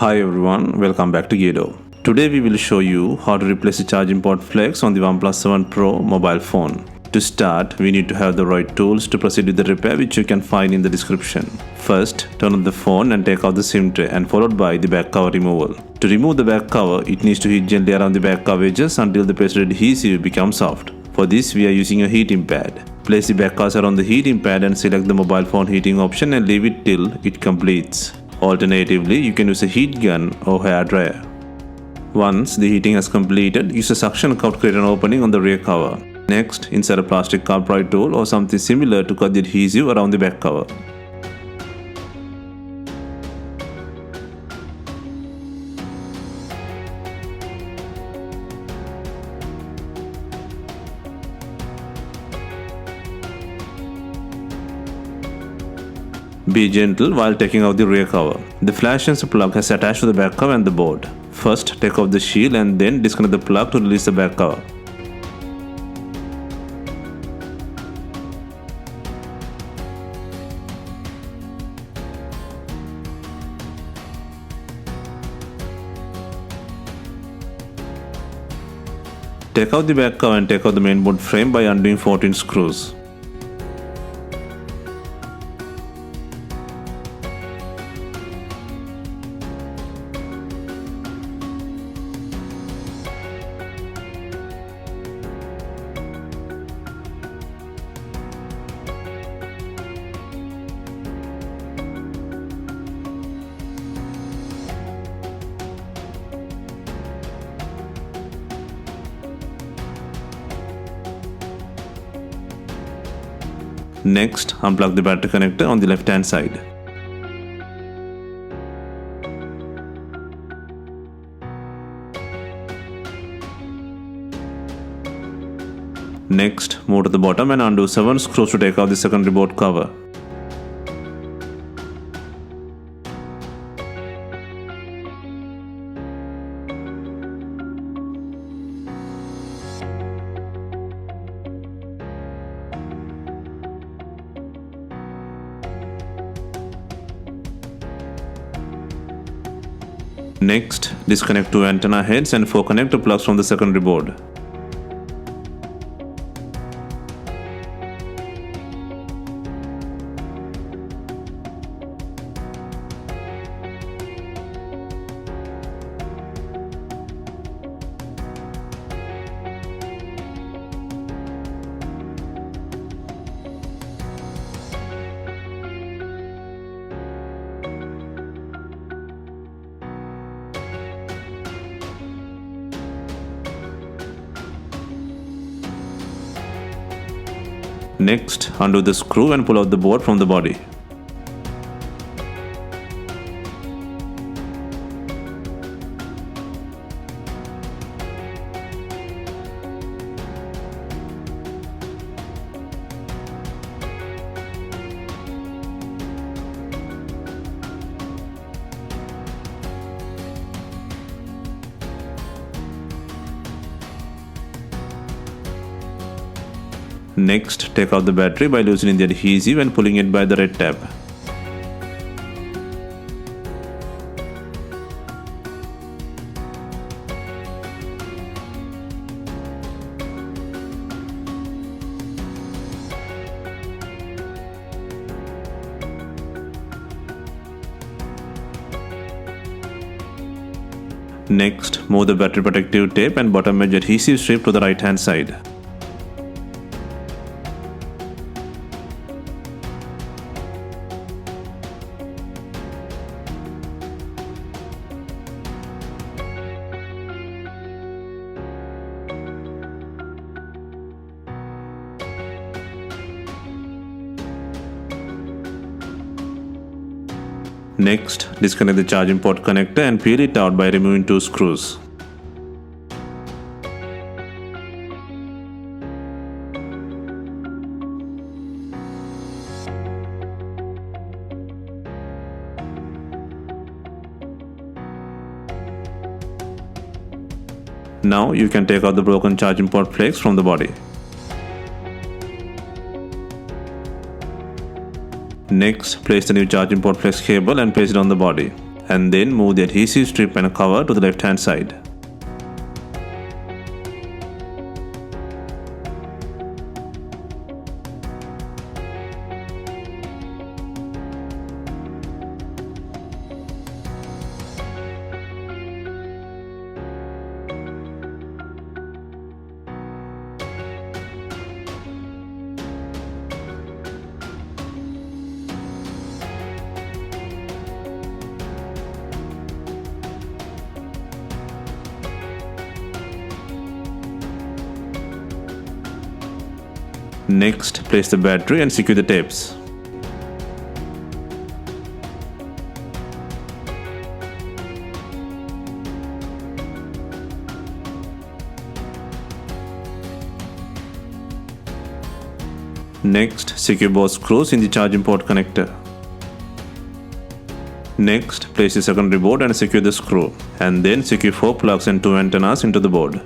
Hi everyone, welcome back to DYOR. Today we will show you how to replace the charging port flex on the Oneplus 7 Pro mobile phone. To start, we need to have the right tools to proceed with the repair, which you can find in the description. First, turn on the phone and take out the SIM tray and followed by the back cover removal. To remove the back cover, it needs to heat gently around the back cover edges until the pasted adhesive becomes soft. For this, we are using a heating pad. Place the back cursor on the heating pad and select the mobile phone heating option and leave it till it completes. Alternatively, you can use a heat gun or hair dryer. Once the heating has completed, use a suction cup to create an opening on the rear cover. Next, insert a plastic car pry tool or something similar to cut the adhesive around the back cover. Be gentle while taking out the rear cover. The flash sensor plug has attached to the back cover and the board. First, take off the shield and then disconnect the plug to release the back cover. Take out the back cover and take out the mainboard frame by undoing 14 screws. Next, unplug the battery connector on the left hand side. Next, move to the bottom and undo 7 screws to take out the secondary board cover. Next, disconnect 2 antenna heads and 4 connector plugs from the secondary board. Next, undo the screw and pull out the board from the body. Next, take out the battery by loosening the adhesive and pulling it by the red tab. Next, move the battery protective tape and bottom edge adhesive strip to the right hand side. Next, disconnect the charging port connector and peel it out by removing 2 screws. Now you can take out the broken charging port flex from the body. Next, place the new charging port flex cable and place it on the body. and then move the adhesive strip and cover to the left hand side. Next, place the battery and secure the tapes. Next, secure both screws in the charging port connector. Next, place the secondary board and secure the screw, and then secure 4 plugs and 2 antennas into the board.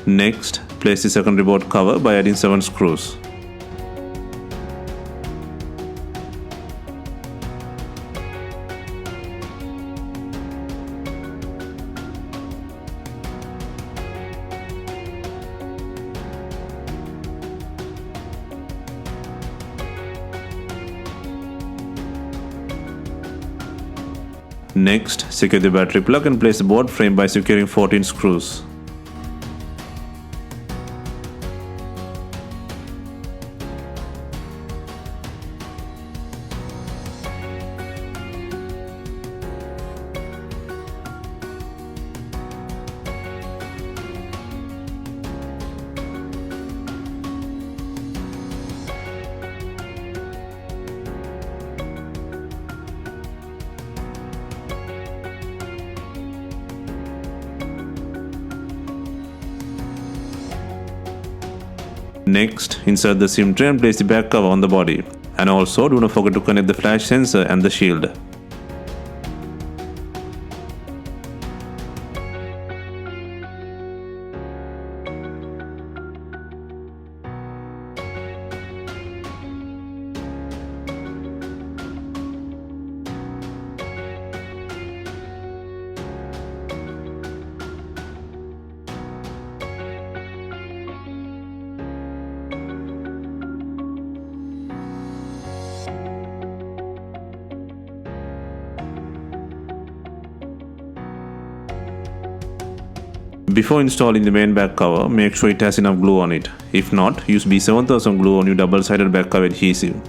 Next, place the secondary board cover by adding 7 screws. Next, secure the battery plug and place the board frame by securing 14 screws. Next, insert the SIM tray and place the back cover on the body. And also, do not forget to connect the flash sensor and the shield. Before installing the main back cover, make sure it has enough glue on it. If not, use B7000 glue on your double-sided back cover adhesive.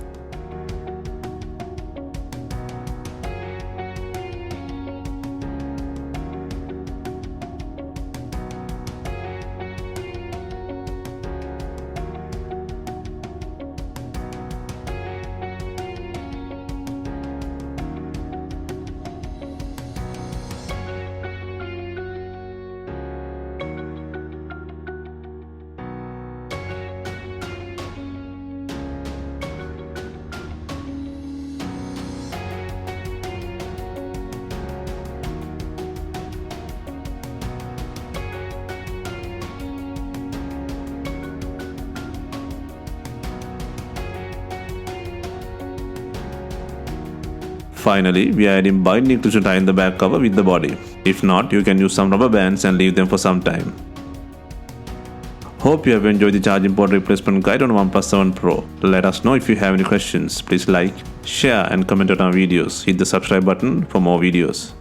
Finally, we are adding binding to tie in the back cover with the body. If not, you can use some rubber bands and leave them for some time. Hope you have enjoyed the charging port replacement guide on OnePlus 7 Pro. Let us know if you have any questions. Please like, share and comment on our videos. Hit the subscribe button for more videos.